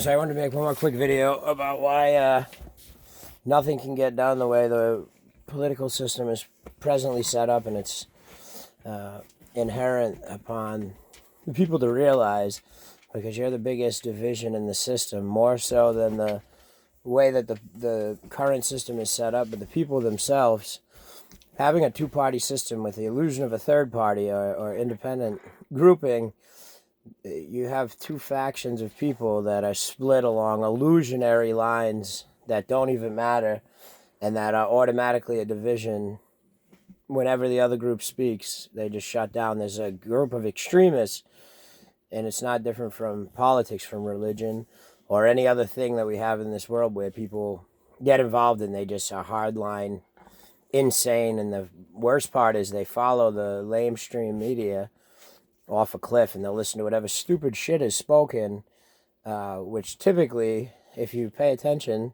So I wanted to make one more quick video about why nothing can get done the way the political system is presently set up, and it's inherent upon the people to realize, because you're the biggest division in the system, more so than the way that the current system is set up. But the people themselves, having a two-party system with the illusion of a third party or independent grouping, you have two factions of people that are split along illusionary lines that don't even matter, and that are automatically a division. Whenever the other group speaks, they just shut down. There's a group of extremists, and it's not different from politics, from religion, or any other thing that we have in this world where people get involved and they just are hardline insane. And the worst part is they follow the lamestream media off a cliff, and they'll listen to whatever stupid shit is spoken, which typically, if you pay attention,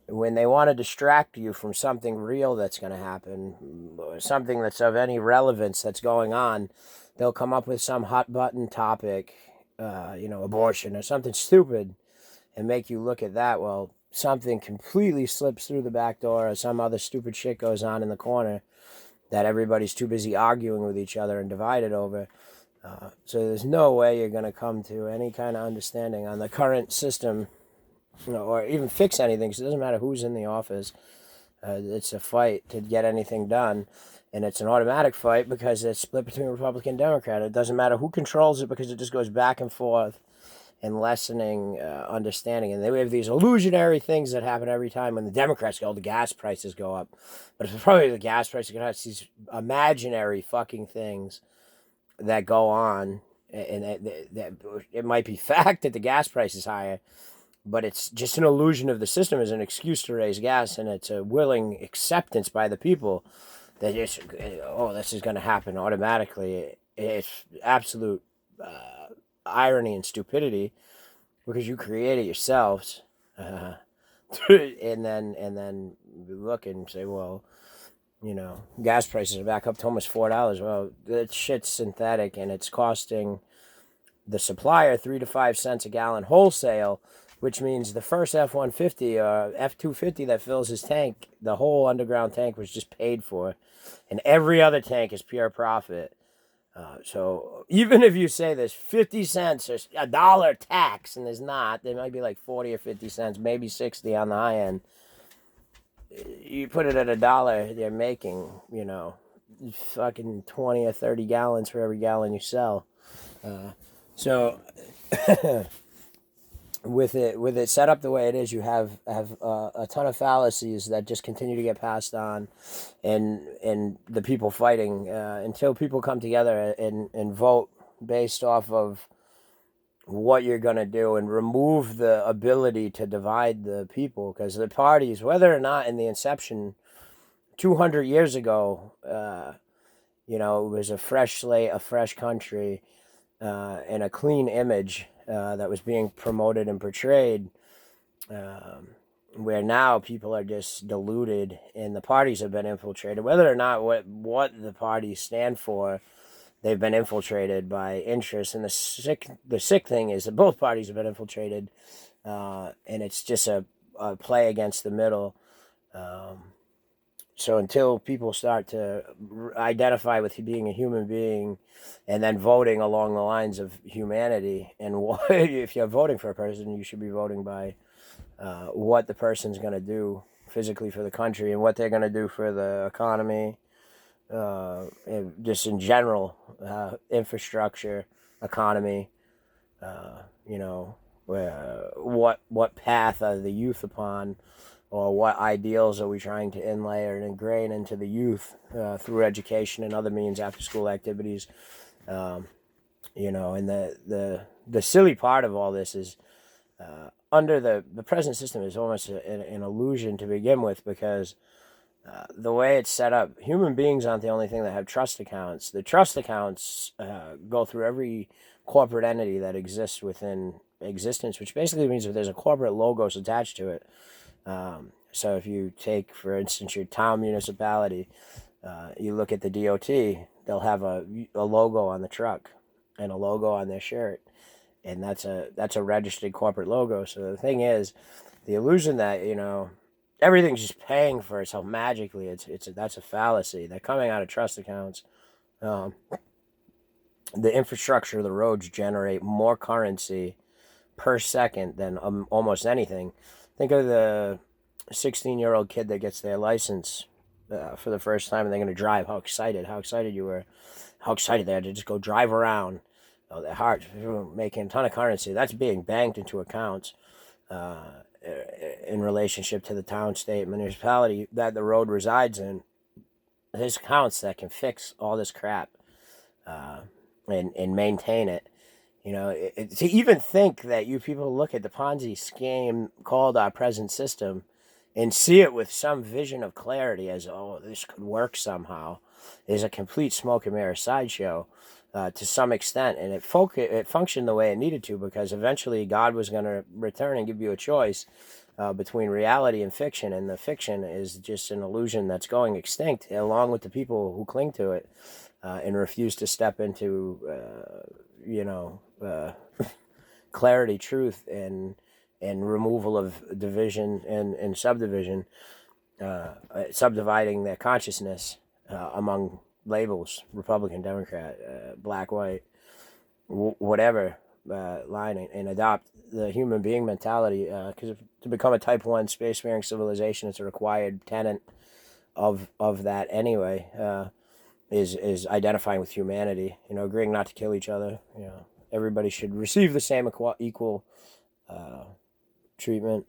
when they want to distract you from something real that's going to happen, or something that's of any relevance that's going on, they'll come up with some hot button topic, abortion or something stupid, and make you look at that. Well, something completely slips through the back door, or some other stupid shit goes on in the corner that everybody's too busy arguing with each other and divided over. So there's no way you're going to come to any kind of understanding on the current system, or even fix anything, because it doesn't matter who's in the office. It's a fight to get anything done, and it's an automatic fight because it's split between Republican and Democrat. It doesn't matter who controls it, because it just goes back and forth and lessening understanding. And we have these illusionary things that happen every time when the Democrats go, the gas prices go up. But it's probably the gas prices going to have these imaginary fucking things that go on, and that it might be fact that the gas price is higher, but it's just an illusion of the system as an excuse to raise gas, and it's a willing acceptance by the people that this is going to happen automatically. It's absolute irony and stupidity, because you create it yourselves, and then look and say, well, gas prices are back up to almost $4. Well, that shit's synthetic, and it's costing the supplier 3 to 5 cents a gallon wholesale, which means the first F-150 or F-250 that fills his tank, the whole underground tank, was just paid for, and every other tank is pure profit. So even if you say there's 50 cents or a dollar tax, and there's not, there might be like 40 or 50 cents, maybe 60 on the high end. You put it at $1, they're making, fucking 20 or 30 gallons for every gallon you sell. So with it set up the way it is, you have a ton of fallacies that just continue to get passed on, and the people fighting until people come together and vote based off of what you're going to do, and remove the ability to divide the people. Because the parties, whether or not in the inception 200 years ago, it was a fresh slate, a fresh country, and a clean image that was being promoted and portrayed, where now people are just deluded, and the parties have been infiltrated. Whether or not what the parties stand for, they've been infiltrated by interests. And the sick thing is that both parties have been infiltrated, and it's just a play against the middle. So until people start to identify with being a human being, and then voting along the lines of humanity, and if you're voting for a person, you should be voting by what the person's going to do physically for the country, and what they're going to do for the economy, and just in general, infrastructure, economy, what path are the youth upon, or what ideals are we trying to inlay or ingrain into the youth through education and other means, after school activities. And the silly part of all this is, under the present system, is almost an illusion to begin with, because the way it's set up, human beings aren't the only thing that have trust accounts. The trust accounts go through every corporate entity that exists within existence, which basically means that there's a corporate logos attached to it. So if you take, for instance, your town municipality, you look at the DOT, they'll have a logo on the truck and a logo on their shirt. and that's a registered corporate logo. So the thing is, the illusion that everything's just paying for itself magically, that's a fallacy. They're coming out of trust accounts. Um, the infrastructure of the roads generate more currency per second than almost anything. Think of the 16-year-old kid that gets their license for the first time, and they're going to drive. How excited you were, how excited they had to just go drive around. Oh, their heart making a ton of currency. That's being banked into accounts in relationship to the town, state, municipality that the road resides in. There's accounts that can fix all this crap and maintain it. To even think that you people look at the Ponzi scheme called our present system and see it with some vision of clarity as, oh, this could work somehow, is a complete smoke and mirror sideshow to some extent. And it functioned the way it needed to, because eventually God was going to return and give you a choice between reality and fiction. And the fiction is just an illusion that's going extinct, along with the people who cling to it and refuse to step into clarity, truth, and removal of division and subdivision, subdividing their consciousness among labels: Republican, Democrat, black, white, whatever line, and adopt the human being mentality. Because to become a Type 1 spacefaring civilization, it's a required tenet of that anyway. Is identifying with humanity, agreeing not to kill each other. Everybody should receive the same equal treatment,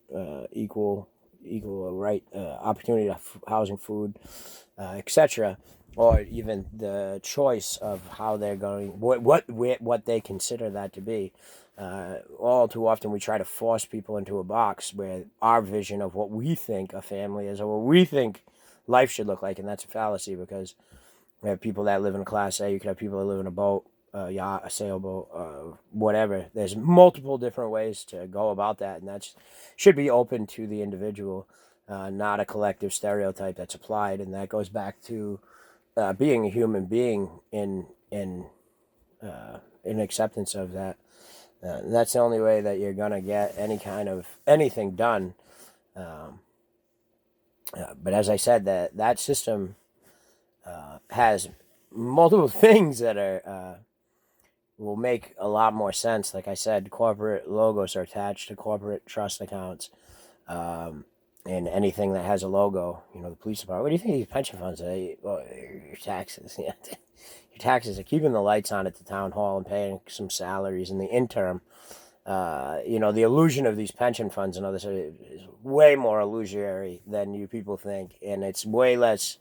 equal right, opportunity to housing, food, etc., or even the choice of how they're going, what they consider that to be. All too often, we try to force people into a box where our vision of what we think a family is, or what we think life should look like, and that's a fallacy, because we have people that live in a Class A. You could have people that live in a boat, a yacht, a sailboat, whatever. There's multiple different ways to go about that, and that should be open to the individual, not a collective stereotype that's applied. And that goes back to being a human being in acceptance of that. That's the only way that you're gonna get any kind of anything done. But as I said, that system has multiple things that are will make a lot more sense. Like I said, corporate logos are attached to corporate trust accounts, and anything that has a logo, the police department. What do you think of these pension funds? Your taxes, your taxes are keeping the lights on at the town hall and paying some salaries in the interim. The illusion of these pension funds and all this is way more illusory than you people think, and it's way less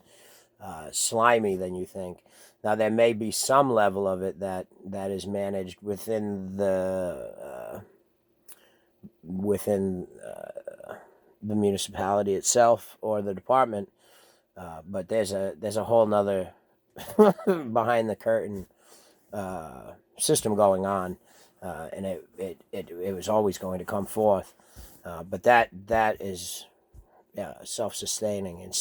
slimy than you think. Now, there may be some level of it that is managed within the municipality itself or the department, but there's a whole nother behind the curtain system going on, and it was always going to come forth, but that is self-sustaining and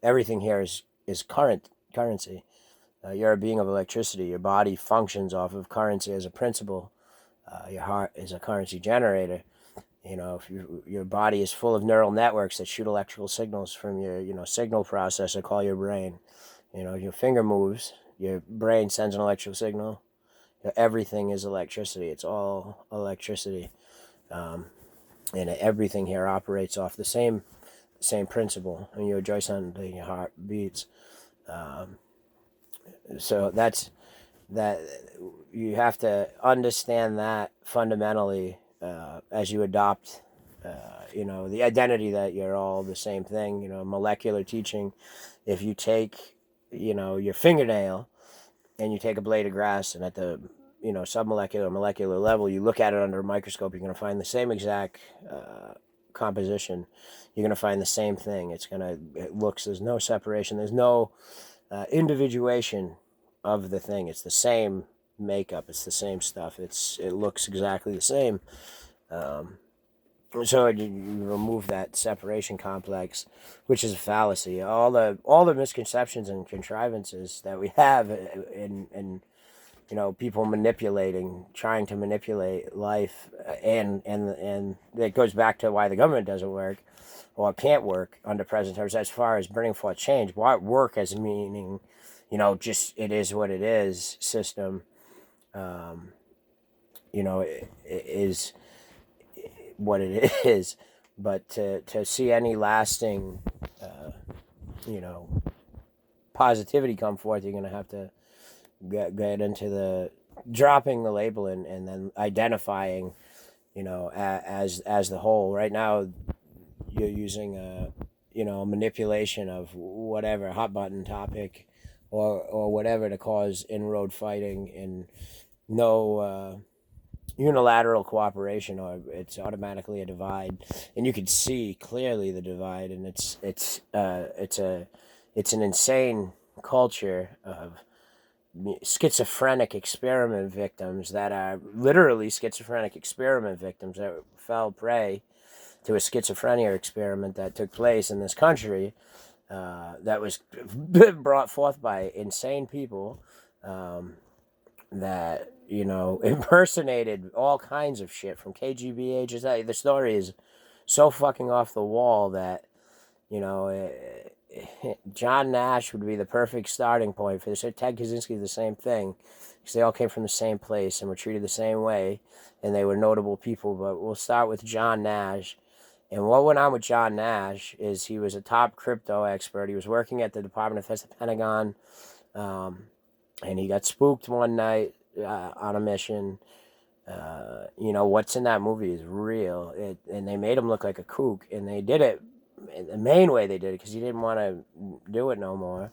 everything here is currency. You're a being of electricity. Your body functions off of currency as a principle. Your heart is a currency generator. If your body is full of neural networks that shoot electrical signals from your signal processor, call your brain. Your finger moves, your brain sends an electrical signal. Everything is electricity. It's all electricity, and everything here operates off the same principle. And you enjoy something, your heart beats. So that's that. You have to understand that fundamentally as you adopt, the identity that you're all the same thing. Molecular teaching. If you take, your fingernail, and you take a blade of grass, and at the submolecular, molecular level, you look at it under a microscope, you're going to find the same exact composition. You're going to find the same thing. There's no separation. There's no individuation of the thing. It's the same makeup. It's the same stuff. It looks exactly the same. So you remove that separation complex, which is a fallacy. All the misconceptions and contrivances that we have in people trying to manipulate life, and it goes back to why the government doesn't work or can't work under present terms as far as bringing forth change. Why work as meaning, just it is what it is system, um, it is what it is. But to see any lasting, you know, positivity come forth, you're going to have to get into the dropping the label and then identifying, as the whole. Right now, you're using a manipulation of whatever hot button topic or whatever to cause inroad fighting and no unilateral cooperation, or it's automatically a divide, and you can see clearly the divide, and it's an insane culture of schizophrenic experiment victims that are literally schizophrenic experiment victims that fell prey to a schizophrenia experiment that took place in this country, that was brought forth by insane people, that impersonated all kinds of shit from KGB agents. The story is so fucking off the wall that John Nash would be the perfect starting point for this. Ted Kaczynski, the same thing, because they all came from the same place and were treated the same way, and they were notable people. But we'll start with John Nash. And what went on with John Nash is he was a top crypto expert. He was working at the Department of Defense, the Pentagon, and he got spooked one night on a mission. What's in that movie is real. And they made him look like a kook, and they did it. The main way they did it, because he didn't want to do it no more,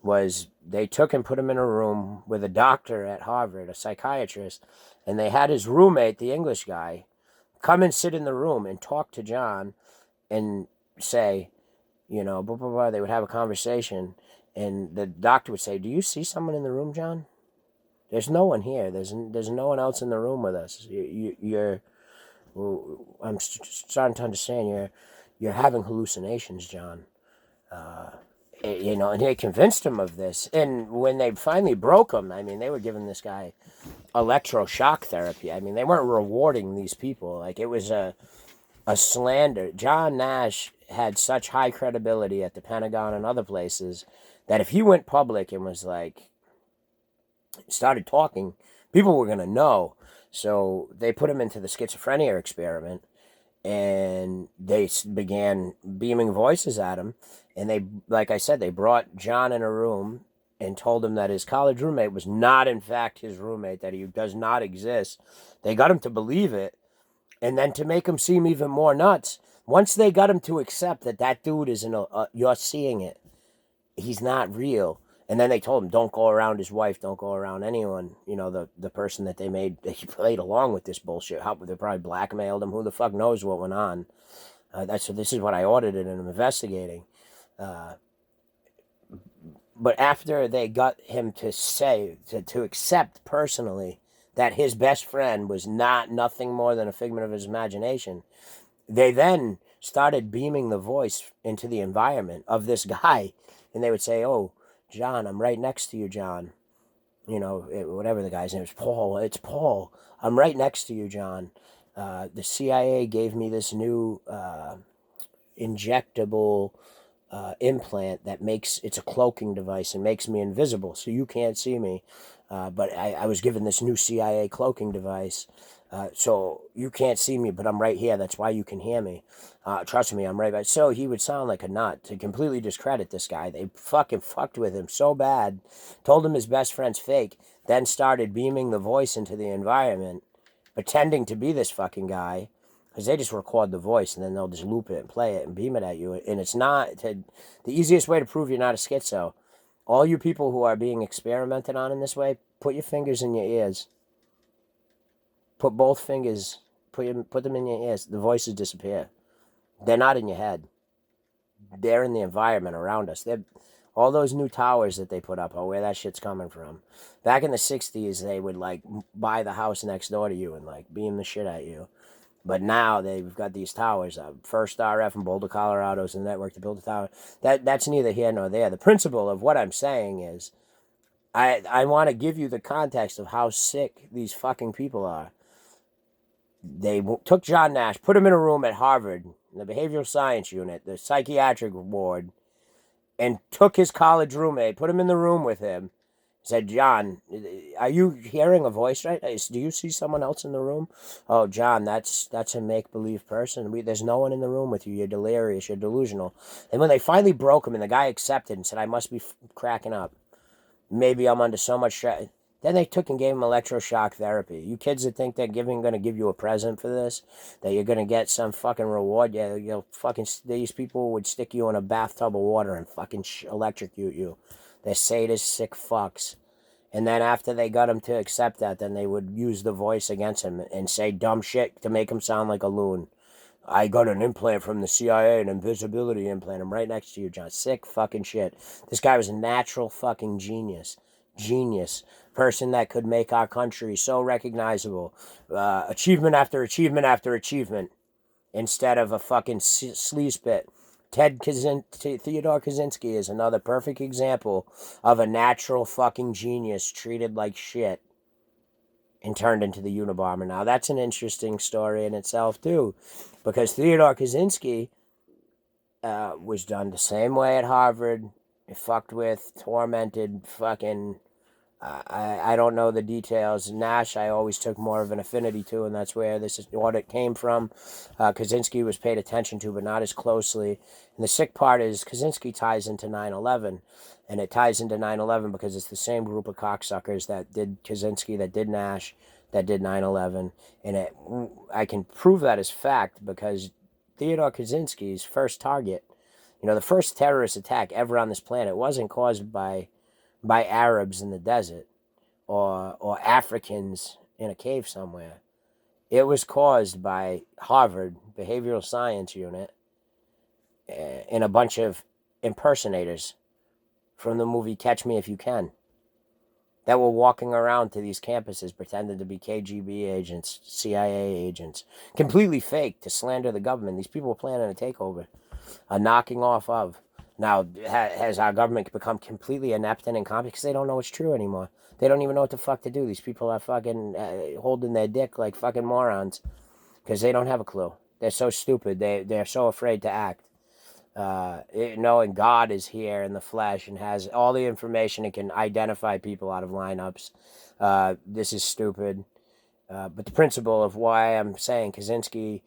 was they took and put him in a room with a doctor at Harvard, a psychiatrist, and they had his roommate, the English guy, come and sit in the room and talk to John and say, blah, blah, blah. They would have a conversation, and the doctor would say, "Do you see someone in the room, John? There's no one here. There's no one else in the room with us. I'm starting to understand you're having hallucinations, John." And they convinced him of this. And when they finally broke him, they were giving this guy electroshock therapy. They weren't rewarding these people. Like, it was a slander. John Nash had such high credibility at the Pentagon and other places that if he went public and was like, started talking, people were going to know. So they put him into the schizophrenia experiment, and they began beaming voices at him. And they, like I said, they brought John in a room and told him that his college roommate was not, in fact, his roommate, that he does not exist. They got him to believe it. And then to make him seem even more nuts, once they got him to accept that dude isn't, you're seeing it, he's not real. And then they told him, don't go around his wife, don't go around anyone, the person that he played along with this bullshit. They probably blackmailed him. Who the fuck knows what went on? This is what I audited and I'm investigating. But after they got him to say, to accept personally that his best friend was nothing more than a figment of his imagination, they then started beaming the voice into the environment of this guy. And they would say, "Oh, John, I'm right next to you, John." Whatever the guy's name is, Paul. It's Paul. I'm right next to you, John. The CIA gave me this new injectable implant that it's a cloaking device and makes me invisible, so you can't see me. But I was given this new CIA cloaking device, so you can't see me, but I'm right here. That's why you can hear me. Trust me, I'm right back. So he would sound like a nut to completely discredit this guy. They fucking fucked with him so bad, told him his best friend's fake, then started beaming the voice into the environment, pretending to be this fucking guy, because they just record the voice and then they'll just loop it and play it and beam it at you. And it's not, the easiest way to prove you're not a schizo, all you people who are being experimented on in this way, put your fingers in your ears. Put both fingers, put them in your ears. The voices disappear. They're not in your head. They're in the environment around us. All those new towers that they put up are where that shit's coming from. Back in the 60s, they would buy the house next door to you and beam the shit at you. But now they've got these towers. First RF in Boulder, Colorado is the network to build a tower. That's neither here nor there. The principle of what I'm saying is, I want to give you the context of how sick these fucking people are. They took John Nash, put him in a room at Harvard, in the behavioral science unit, the psychiatric ward, and took his college roommate, put him in the room with him, said, John, are you hearing a voice right? Do you see someone else in the room? Oh, John, that's a make-believe person. There's no one in the room with you. You're delirious. You're delusional. And when they finally broke him and the guy accepted and said, I must be cracking up. Maybe I'm under so much stress. Then they took and gave him electroshock therapy. You kids that think they're going to give you a present for this, that you're going to get some fucking reward, yeah, these people would stick you in a bathtub of water and fucking electrocute you. They're sadist, sick fucks. And then after they got him to accept that, then they would use the voice against him and say dumb shit to make him sound like a loon. I got an implant from the CIA, an invisibility implant. I'm right next to you, John. Sick fucking shit. This guy was a natural fucking genius. Genius. Person that could make our country so recognizable. Achievement after achievement after achievement. Instead of a fucking sleazepit. Theodore Kaczynski is another perfect example of a natural fucking genius treated like shit and turned into the Unabomber. Now, that's an interesting story in itself, too, because Theodore Kaczynski was done the same way at Harvard, fucked with, tormented, fucking... I don't know the details. Nash, I always took more of an affinity to, and that's where this is what it came from. Kaczynski was paid attention to, but not as closely. And the sick part is Kaczynski ties into 9/11, and it ties into 9/11 because it's the same group of cocksuckers that did Kaczynski, that did Nash, that did 9/11, and I can prove that as fact because Theodore Kaczynski's first target, the first terrorist attack ever on this planet wasn't caused by Arabs in the desert or Africans in a cave somewhere. It was caused by Harvard Behavioral Science Unit and a bunch of impersonators from the movie Catch Me If You Can that were walking around to these campuses pretending to be KGB agents, CIA agents, completely fake to slander the government. These people were planning a takeover, a knocking off of. Now, has our government become completely inept and incompetent because they don't know what's true anymore? They don't even know what the fuck to do. These people are fucking holding their dick like fucking morons because they don't have a clue. They're so stupid. They're so afraid to act. Knowing God is here in the flesh and has all the information and can identify people out of lineups. This is stupid. But the principle of why I'm saying Kaczynski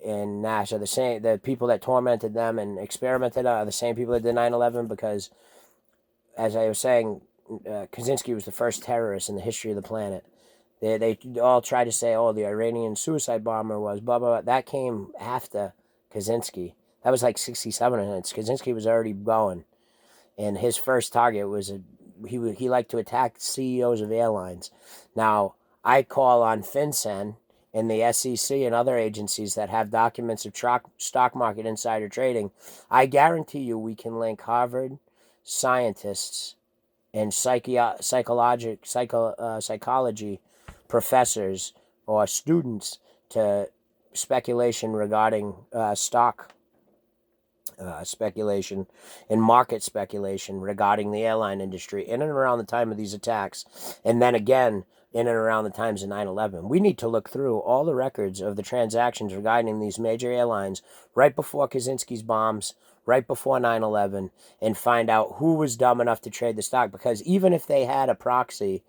and Nash are the same. The people that tormented them and experimented are the same people that did 9/11 because, as I was saying, Kaczynski was the first terrorist in the history of the planet. They all try to say, oh, the Iranian suicide bomber was blah, blah, blah. That came after Kaczynski. That was like 67 minutes. Kaczynski was already going. And his first target was, he liked to attack CEOs of airlines. Now, I call on FinCEN and the SEC and other agencies that have documents of stock market insider trading. I guarantee you we can link Harvard scientists and psychology professors or students to speculation regarding stock speculation and market speculation regarding the airline industry in and around the time of these attacks, and then again in and around the times of 9/11. We need to look through all the records of the transactions regarding these major airlines right before Kaczynski's bombs, right before 9/11, and find out who was dumb enough to trade the stock, because even if they had a proxy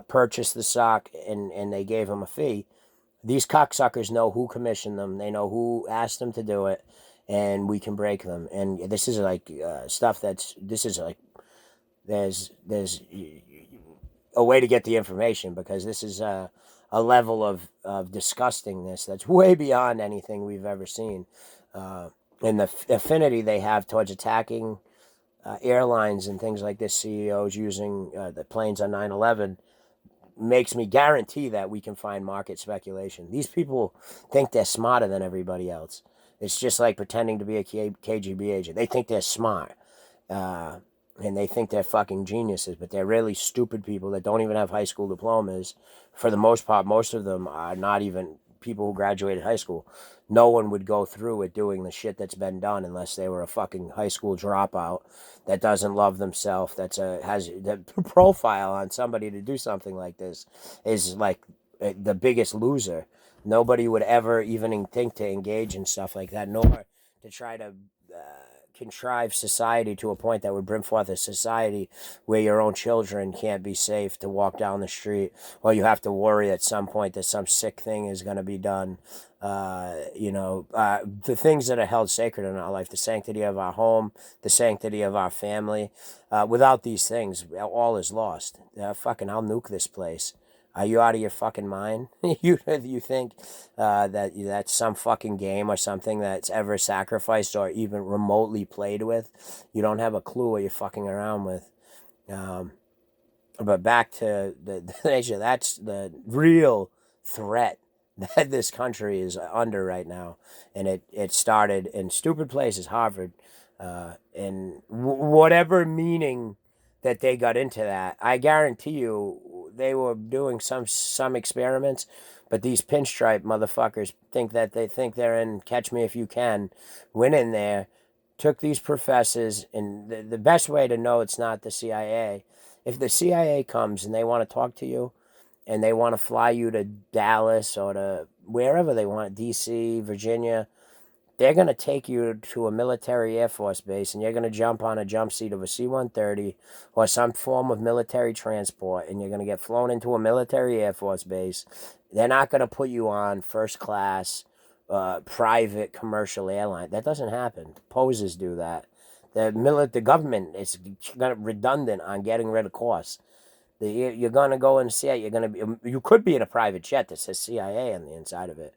purchase the stock and they gave them a fee, these cocksuckers know who commissioned them. They know who asked them to do it, and we can break them. And this is like stuff there's a way to get the information, because this is a level of disgustingness that's way beyond anything we've ever seen. And the affinity they have towards attacking airlines and things like this, CEOs using the planes on 9/11, makes me guarantee that we can find market speculation. These people think they're smarter than everybody else. It's just like pretending to be a KGB agent. They think they're smart. And they think they're fucking geniuses, but they're really stupid people that don't even have high school diplomas. For the most part, most of them are not even people who graduated high school. No one would go through it doing the shit that's been done unless they were a fucking high school dropout that doesn't love themselves. Has the profile on somebody to do something like this is like the biggest loser. Nobody would ever even think to engage in stuff like that, nor to try to contrive society to a point that would bring forth a society where your own children can't be safe to walk down the street, or you have to worry at some point that some sick thing is going to be done. The things that are held sacred in our life, the sanctity of our home, the sanctity of our family. Without these things, all is lost. I'll nuke this place. Are you out of your fucking mind? you think that's some fucking game or something that's ever sacrificed or even remotely played with? You don't have a clue what you're fucking around with. But back to the nation, that's the real threat that this country is under right now. And it started in stupid places, Harvard, and whatever meaning that they got into that. I guarantee you they were doing some experiments, but these pinstripe motherfuckers think they're in Catch Me If You Can, went in there, took these professors, and the best way to know it's not the CIA, if the CIA comes and they want to talk to you and they want to fly you to Dallas or to wherever they want, DC, Virginia, they're going to take you to a military Air Force base and you're going to jump on a jump seat of a C-130 or some form of military transport and you're going to get flown into a military Air Force base. They're not going to put you on first class private commercial airline. That doesn't happen. Poses do that. The government is redundant on getting rid of costs. You're going to go and see it. You could be in a private jet that says CIA on the inside of it.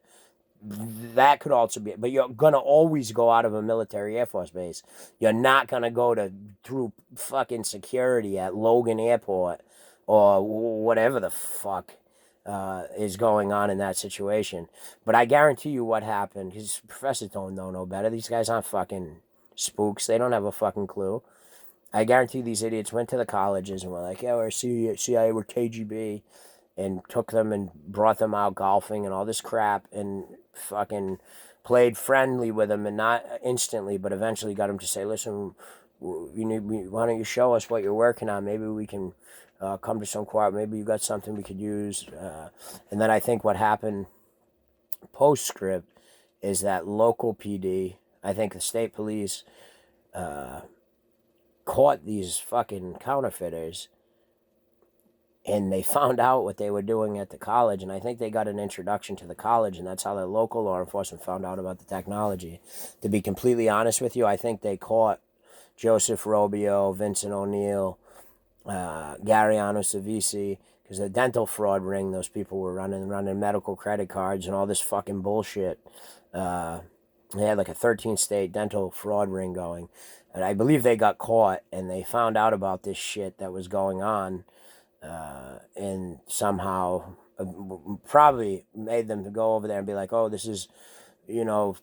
That could also be, but you're gonna always go out of a military Air Force base. You're not gonna go through fucking security at Logan Airport or whatever the fuck is going on in that situation. But I guarantee you what happened, because professors don't know no better. These guys aren't fucking spooks. They don't have a fucking clue. I guarantee these idiots went to the colleges and were like, yeah, we're CIA, we're KGB, and took them and brought them out golfing and all this crap and fucking played friendly with them, and not instantly, but eventually got them to say, listen, why don't you show us what you're working on? Maybe we can come to some quiet. Maybe you got something we could use. And then I think what happened postscript is that local PD, I think the state police caught these fucking counterfeiters, and they found out what they were doing at the college, and I think they got an introduction to the college, and that's how the local law enforcement found out about the technology. To be completely honest with you, I think they caught Joseph Robio, Vincent O'Neill, Gariano Savisi, because the dental fraud ring those people were running medical credit cards and all this fucking bullshit. They had like a 13-state dental fraud ring going, and I believe they got caught, and they found out about this shit that was going on, and somehow probably made them to go over there and be like, oh, this is,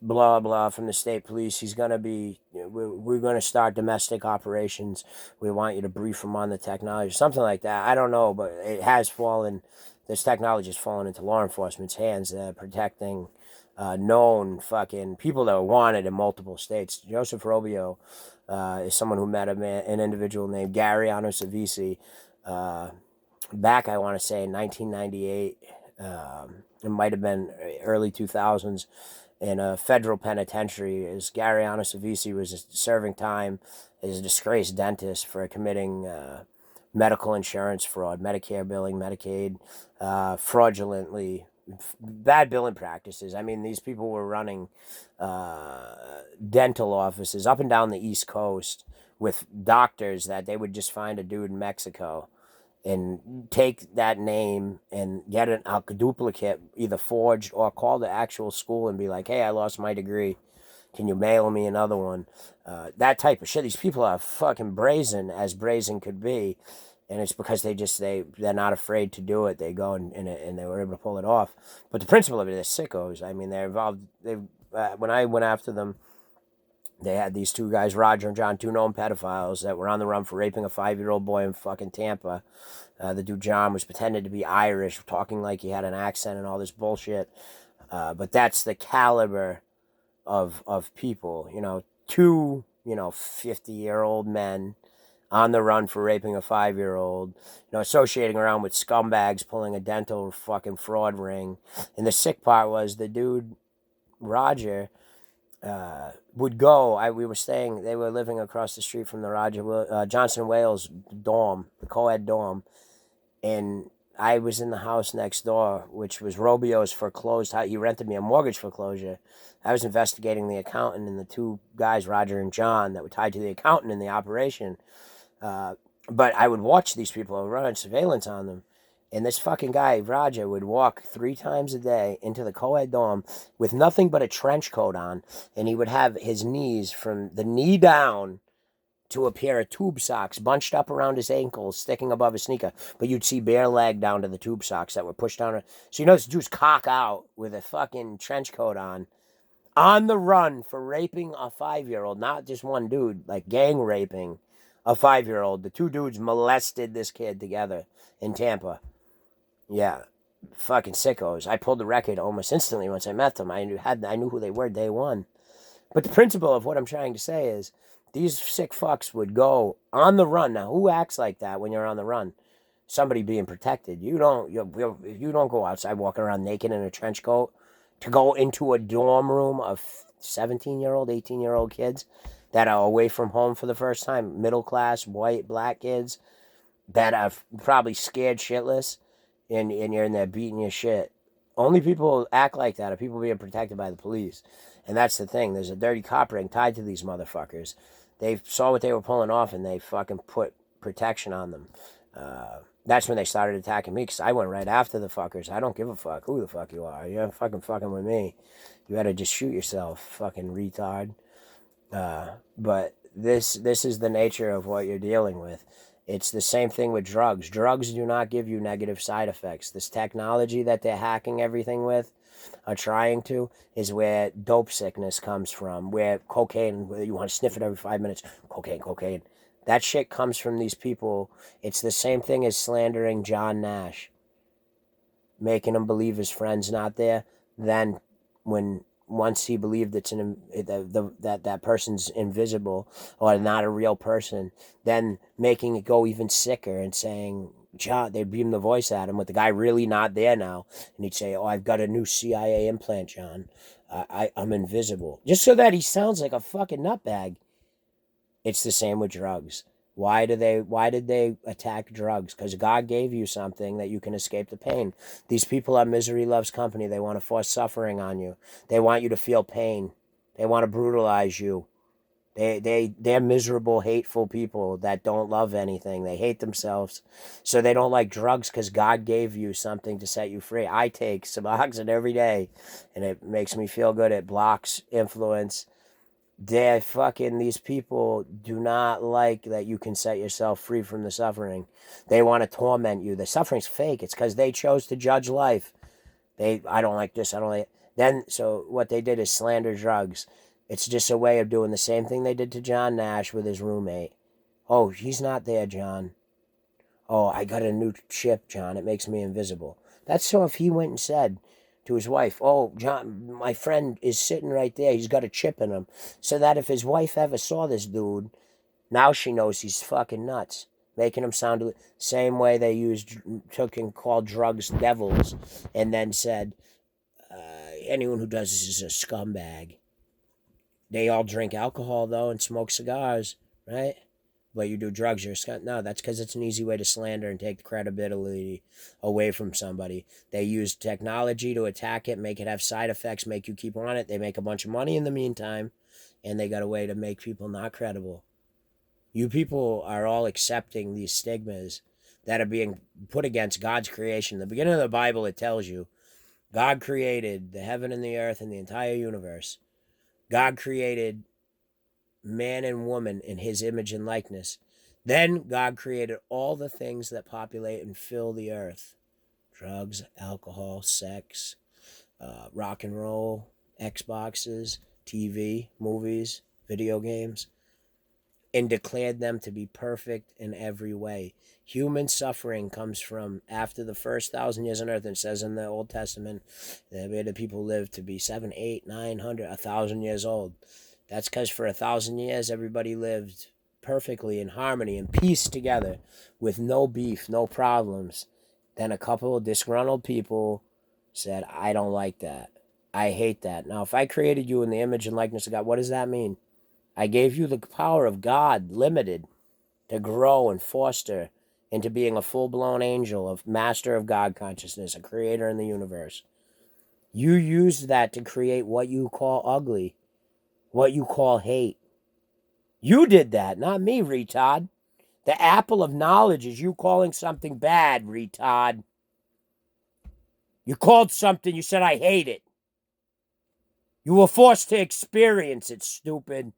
blah, blah, from the state police. He's going to be, we're going to start domestic operations. We want you to brief him on the technology, something like that. I don't know, but this technology has fallen into law enforcement's hands, protecting known fucking people that were wanted in multiple states. Joseph Robio is someone who met an individual named Gariano Savisi, back, I want to say, in 1998. It might have been early 2000s, in a federal penitentiary, as Gariano Savisi was serving time as a disgraced dentist for committing medical insurance fraud, Medicare billing, Medicaid, fraudulently, bad billing practices. I mean, these people were running dental offices up and down the East Coast with doctors that they would just find a dude in Mexico and take that name and get a duplicate, either forged or call the actual school and be like, hey, I lost my degree. Can you mail me another one? That type of shit. These people are fucking brazen as brazen could be. And it's because they're not afraid to do it. They go and they were able to pull it off. But the principle of it is sickos. I mean, they're involved. When I went after them, they had these two guys, Roger and John, two known pedophiles that were on the run for raping a 5-year-old boy in fucking Tampa. The dude John was pretending to be Irish, talking like he had an accent and all this bullshit. But that's the caliber of people. Two 50-year-old men on the run for raping a 5-year-old, associating around with scumbags pulling a dental fucking fraud ring. And the sick part was the dude, Roger, would go. They were living across the street from the Johnson Wales dorm, the co-ed dorm. And I was in the house next door, which was Robio's foreclosed house. He rented me a mortgage foreclosure. I was investigating the accountant and the two guys, Roger and John, that were tied to the accountant in the operation. But I would watch these people running surveillance on them. And this fucking guy, Roger, would walk 3 times a day into the co-ed dorm with nothing but a trench coat on. And he would have his knees from the knee down to a pair of tube socks bunched up around his ankles, sticking above his sneaker. But you'd see bare leg down to the tube socks that were pushed down. So this dude's cock out with a fucking trench coat on the run for raping a 5-year-old. Not just one dude, like gang raping a 5-year-old. The two dudes molested this kid together in Tampa. Fucking sickos. I pulled the record almost instantly once I met them. I knew who they were day one. But the principle of what I'm trying to say is these sick fucks would go on the run. Now, who acts like that when you're on the run? Somebody being protected. You don't go outside walking around naked in a trench coat to go into a dorm room of 17-year-old, 18-year-old kids that are away from home for the first time. Middle class, white, black kids that are probably scared shitless, and you're in there beating your shit. Only people act like that are people being protected by the police. And that's the thing. There's a dirty cop ring tied to these motherfuckers. They saw what they were pulling off, and they fucking put protection on them. That's when they started attacking me, because I went right after the fuckers. I don't give a fuck who the fuck you are. You're fucking with me. You gotta just shoot yourself, fucking retard. But this is the nature of what you're dealing with. It's the same thing with drugs. Drugs do not give you negative side effects. This technology that they're hacking everything with, are trying to, is where dope sickness comes from, where cocaine, where you want to sniff it every 5 minutes. Cocaine. That shit comes from these people. It's the same thing as slandering John Nash, making him believe his friend's not there. Then once he believed that person's invisible or not a real person, then making it go even sicker and saying, John, they'd beam the voice at him with the guy really not there now, and he'd say, "Oh, I've got a new CIA implant, John. I'm invisible," just so that he sounds like a fucking nutbag. It's the same with drugs. Why did they attack drugs? Because God gave you something that you can escape the pain. These people are misery loves company. They want to force suffering on you. They want you to feel pain. They want to brutalize you. They're miserable, hateful people that don't love anything. They hate themselves. So they don't like drugs because God gave you something to set you free. I take Suboxone every day, and it makes me feel good. It blocks influence. These people do not like that you can set yourself free from the suffering. They want to torment you. The suffering's fake. It's because they chose to judge life. I don't like this, I don't like it. Then, so what they did is slander drugs. It's just a way of doing the same thing they did to John Nash with his roommate. Oh, he's not there, John. Oh, I got a new chip, John. It makes me invisible. That's so if he went and said to his wife, "Oh, John, my friend is sitting right there. He's got a chip in him." So that if his wife ever saw this dude, now she knows he's fucking nuts. Making him sound the same way they took and called drugs devils, and then said, anyone who does this is a scumbag. They all drink alcohol, though, and smoke cigars, right? But you do drugs, you're a scumbag. No, that's because it's an easy way to slander and take the credibility away from somebody. They use technology to attack it, make it have side effects, make you keep on it. They make a bunch of money in the meantime, and they got a way to make people not credible. You people are all accepting these stigmas that are being put against God's creation. The beginning of the Bible, it tells you God created the heaven and the earth and the entire universe. God created man and woman in his image and likeness. Then God created all the things that populate and fill the earth. Drugs, alcohol, sex, rock and roll, Xboxes, TV, movies, video games. and declared them to be perfect in every way. Human suffering comes from after the first 1,000 years on earth. It says in the Old Testament that the people lived to be 7, 8, 900, 1,000 years old. That's because for 1,000 years, everybody lived perfectly in harmony and peace together with no beef, no problems. Then a couple of disgruntled people said, I don't like that. I hate that. Now, if I created you in the image and likeness of God, what does that mean? I gave you the power of God, limited, to grow and foster into being a full-blown angel, a master of God consciousness, a creator in the universe. You used that to create what you call ugly, what you call hate. You did that, not me, retard. The apple of knowledge is you calling something bad, retard. You called something, you said, I hate it. You were forced to experience it, stupid.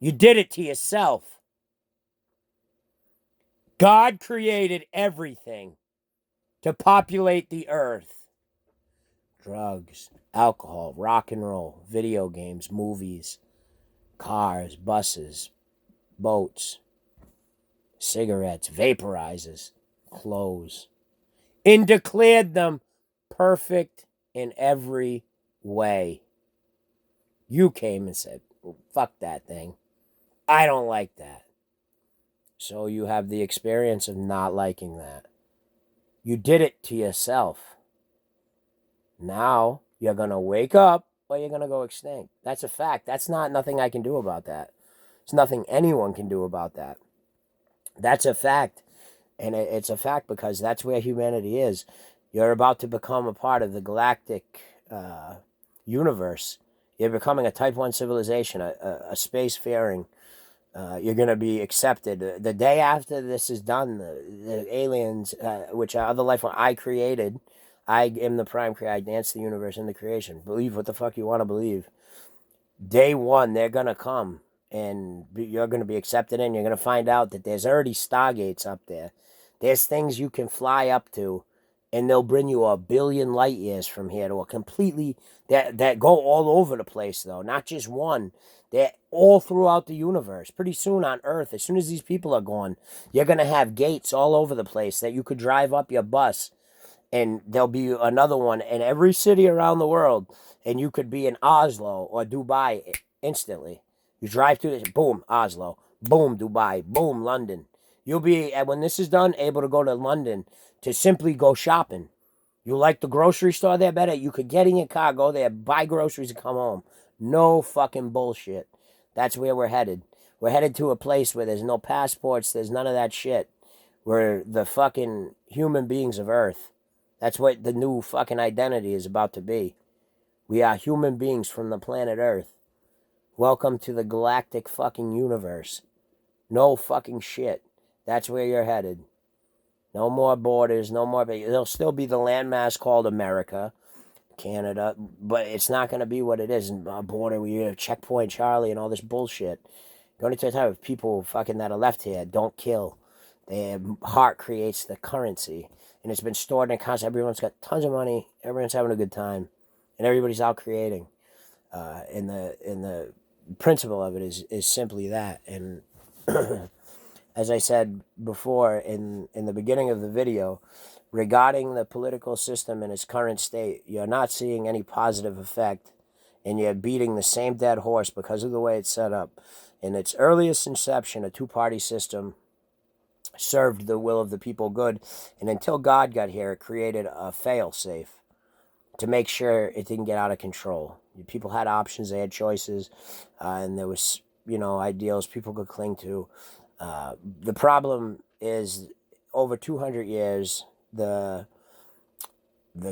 You did it to yourself. God created everything to populate the earth. Drugs, alcohol, rock and roll, video games, movies, cars, buses, boats, cigarettes, vaporizers, clothes, and declared them perfect in every way. You came and said, well, fuck that thing. I don't like that. So you have the experience of not liking that. You did it to yourself. Now you're going to wake up or you're going to go extinct. That's a fact. That's not nothing I can do about that. There's nothing anyone can do about that. That's a fact. And it's a fact because that's where humanity is. You're about to become a part of the galactic universe. You're becoming a type 1 civilization, a spacefaring. You're going to be accepted. The day after this is done, the aliens, which are other life forms I created, I am the prime creator. I dance the universe in the creation. Believe what the fuck you want to believe. Day one, they're going to come and you're going to be accepted in. You're going to find out that there's already stargates up there. There's things you can fly up to, and they'll bring you 1,000,000,000 light years from here to a completely, that go all over the place, though, not just one. They're all throughout the universe. Pretty soon on Earth, as soon as these people are gone, you're going to have gates all over the place that you could drive up your bus, and there'll be another one in every city around the world, and you could be in Oslo or Dubai instantly. You drive through this, boom, Oslo, boom, Dubai, boom, London. You'll be, when this is done, able to go to London to simply go shopping. You like the grocery store there better? You could get in your car, go there, buy groceries, and come home. No fucking bullshit. That's where we're headed. We're headed to a place where there's no passports, there's none of that shit. We're the fucking human beings of Earth. That's what the new fucking identity is about to be. We are human beings from the planet Earth. Welcome to the galactic fucking universe. No fucking shit. That's where you're headed. No more borders, no more. There'll still be the landmass called America, Canada, but it's not going to be what it is. A border where you have Checkpoint Charlie and all this bullshit. Going to a time of people fucking that are left here don't kill. Their heart creates the currency, and it's been stored in a constant. Everyone's got tons of money. Everyone's having a good time, and everybody's out creating. And the principle of it is simply that. And as I said before in the beginning of the video, regarding the political system in its current state, you're not seeing any positive effect, and you're beating the same dead horse because of the way it's set up. In its earliest inception, a two-party system served the will of the people good, and until God got here, it created a fail-safe to make sure it didn't get out of control. People had options, they had choices, and there was, ideals people could cling to. The problem is, over 200 years, the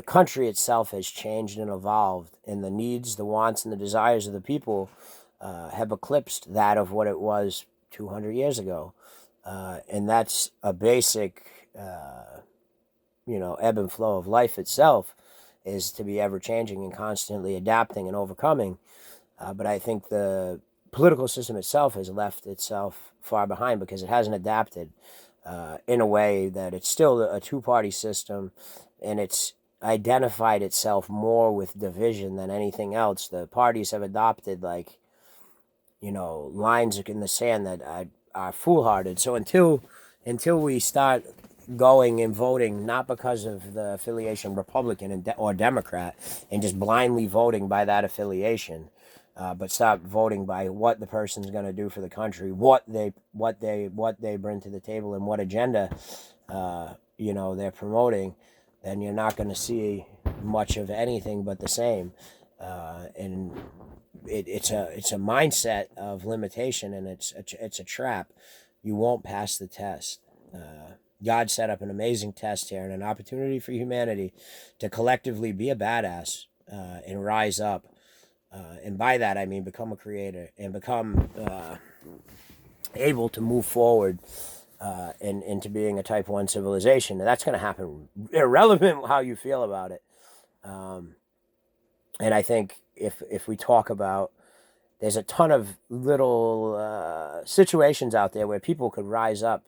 country itself has changed and evolved, and the needs, the wants, and the desires of the people have eclipsed that of what it was 200 years ago. And that's a basic, ebb and flow of life itself, is to be ever-changing and constantly adapting and overcoming. But I think the political system itself has left itself far behind because it hasn't adapted in a way that it's still a two-party system, and it's identified itself more with division than anything else. The parties have adopted, lines in the sand that are foolhardy. So until we start going and voting, not because of the affiliation Republican or Democrat, and just blindly voting by that affiliation, but stop voting by what the person's going to do for the country, what they bring to the table, and what agenda they're promoting, then you're not going to see much of anything but the same. And it's a mindset of limitation, and it's a trap. You won't pass the test. God set up an amazing test here and an opportunity for humanity to collectively be a badass and rise up. And by that, I mean become a creator and become able to move forward into being a type 1 civilization. And that's going to happen irrelevant how you feel about it. And I think if we talk about, there's a ton of little situations out there where people could rise up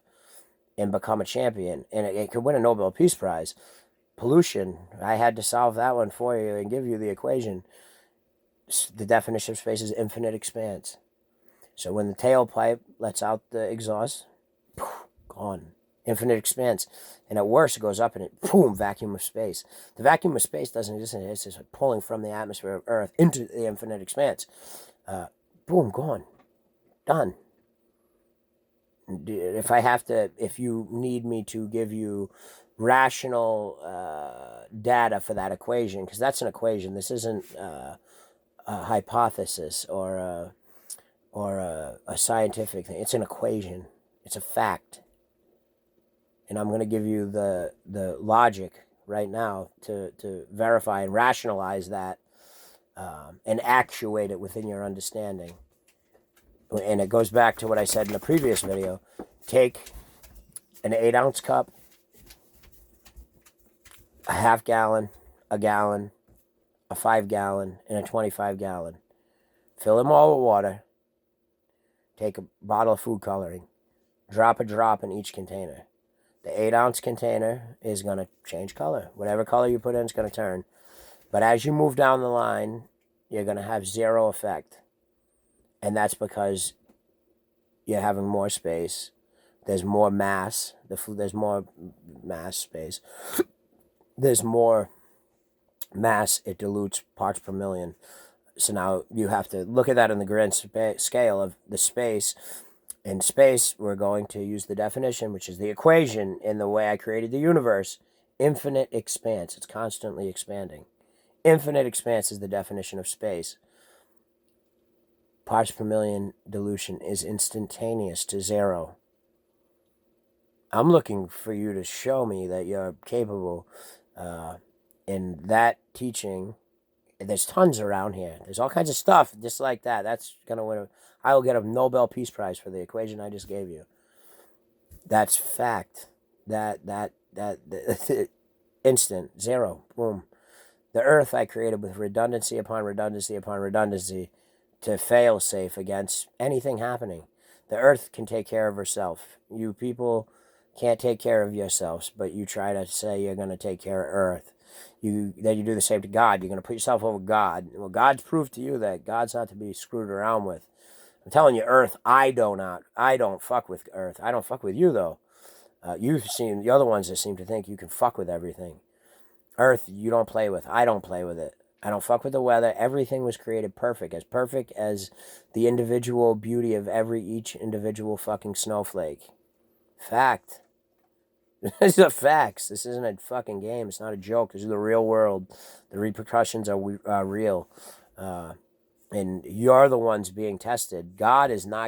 and become a champion, and it could win a Nobel Peace Prize. Pollution, I had to solve that one for you and give you the equation. The definition of space is infinite expanse. So when the tailpipe lets out the exhaust, gone. Infinite expanse. And at worst, it goes up and it, boom, vacuum of space. The vacuum of space doesn't exist. It's just pulling from the atmosphere of Earth into the infinite expanse. Boom, gone. Done. If you need me to give you rational data for that equation, because that's an equation. This isn't a hypothesis or a scientific thing. It's an equation. It's a fact. And I'm going to give you the logic right now to verify and rationalize that and actuate it within your understanding. And it goes back to what I said in the previous video. Take an 8-ounce cup, a half gallon, a gallon, a 5-gallon, and a 25-gallon. Fill them all with water. Take a bottle of food coloring. Drop a drop in each container. The 8-ounce container is going to change color. Whatever color you put in, it's going to turn. But as you move down the line, you're going to have zero effect. And that's because you're having more space. There's more mass. There's more mass space. There's more mass. It dilutes parts per million. So now you have to look at that in the grand scale of the space. In space, we're going to use the definition, which is the equation in the way I created the universe. Infinite expanse. It's constantly expanding. Infinite expanse is the definition of space. Parts per million dilution is instantaneous to zero. I'm looking for you to show me that you're capable in that teaching. There's tons around here. There's all kinds of stuff just like that. That's going to win. I will get a Nobel Peace Prize for the equation I just gave you. That's fact. That instant, zero, boom. The Earth I created with redundancy upon redundancy upon redundancy to fail safe against anything happening. The Earth can take care of herself. You people can't take care of yourselves, but you try to say you're going to take care of Earth. Then you do the same to God. You're going to put yourself over God. Well, God's proved to you that God's not to be screwed around with. I'm telling you, Earth, I don't fuck with Earth. I don't fuck with you, though. You're the ones that seem to think you can fuck with everything. Earth, you don't play with. I don't play with it. I don't fuck with the weather. Everything was created perfect as the individual beauty of each individual fucking snowflake. Fact. These are facts. This isn't a fucking game. It's not a joke. This is the real world. The repercussions are real. And you're the ones being tested. God is not